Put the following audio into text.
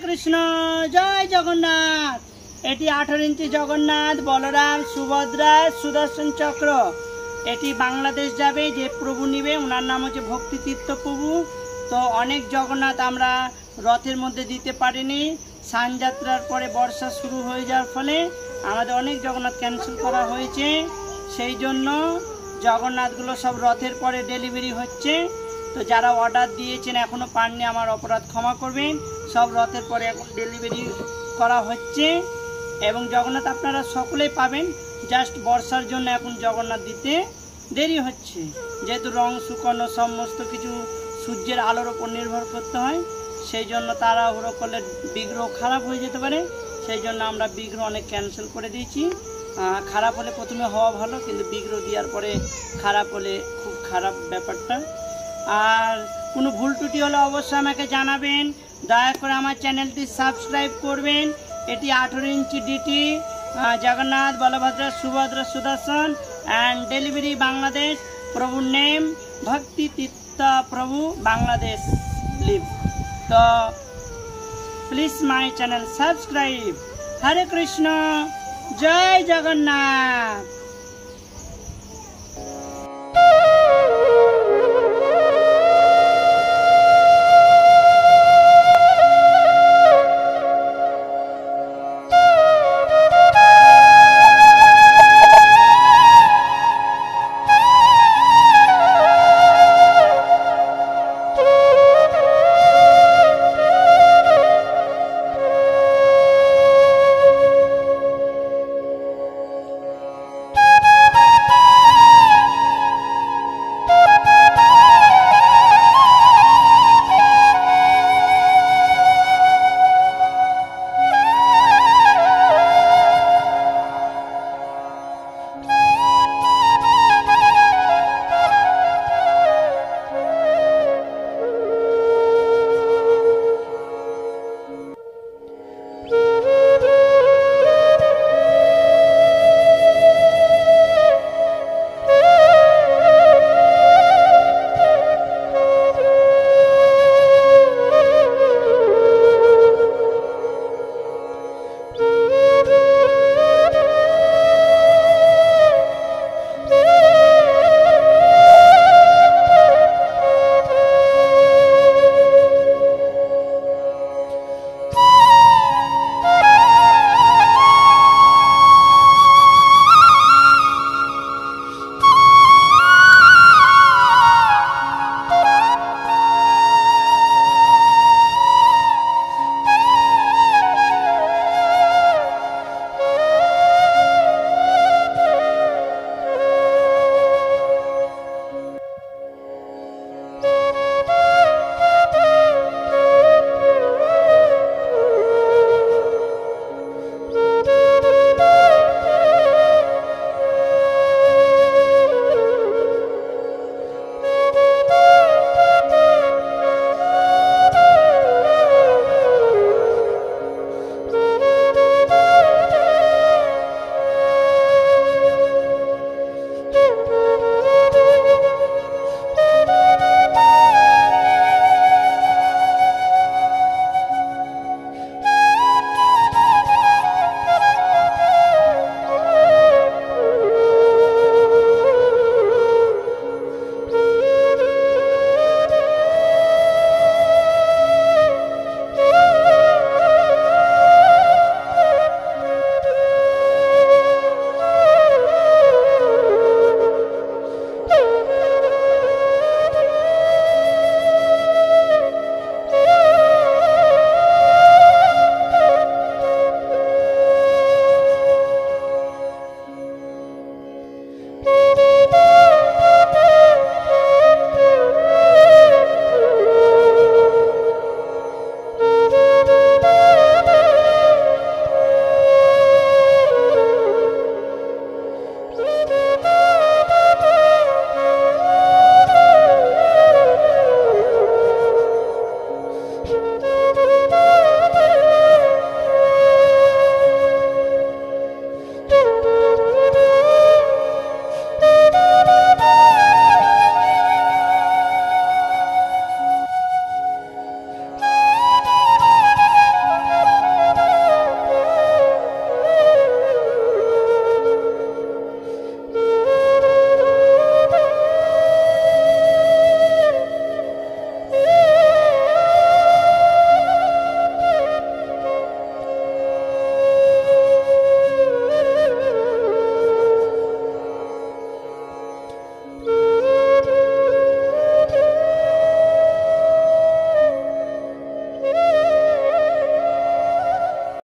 কৃষ্ণ জয় জগন্নাথ। এটি 18 ইঞ্চি জগন্নাথ, বলরাম, সুভদ্রা, সুদর্শন চক্র। এটি বাংলাদেশ যাবে, যে প্রভু নিবে ওনার নাম হচ্ছে ভক্তিতীর্থ প্রভু। তো অনেক জগন্নাথ আমরা রথের মধ্যে দিতে পারিনি, স্নানযাত্রার পরে বর্ষা শুরু হয়ে যাওয়ার ফলে আমাদের অনেক জগন্নাথ ক্যান্সেল করা হয়েছে। সেই জন্য জগন্নাথগুলো সব রথের পরে ডেলিভারি হচ্ছে। তো যারা অর্ডার দিয়েছেন এখনও পাননি, আমার অপরাধ ক্ষমা করবেন। সব রথের পরে এখন ডেলিভারি করা হচ্ছে এবং জগন্নাথ আপনারা সকলেই পাবেন। জাস্ট বর্ষার জন্য এখন জগন্নাথ দিতে দেরি হচ্ছে, যেহেতু রং শুকানো সমস্ত কিছু সূর্যের আলোর ওপর নির্ভর করতে হয়। সেই জন্য তাড়াহুড়ো করলে বিগ্রহ খারাপ হয়ে যেতে পারে। সেই জন্য আমরা বিগ্রহ অনেক ক্যান্সেল করে দিয়েছি। খারাপ হলে প্রথমে হওয়া ভালো, কিন্তু বিগ্রহ দেওয়ার পরে খারাপ হলে খুব খারাপ ব্যাপারটা। আর কোনো ভুল ত্রুটি হলে অবশ্যই আমাকে জানাবেন। দয়া করে আমার চ্যানেলটি সাবস্ক্রাইব করবেন। এটি 18 ইঞ্চি ডিটি, জগন্নাথ, বলভদ্র, সুভদ্রা, সুদর্শন অ্যান্ড ডেলিভারি বাংলাদেশ। প্রভুর নেম ভক্তি তীর্থ প্রভু, বাংলাদেশ লিভ। তো please my channel subscribe. Hare Krishna জয় জগন্নাথ।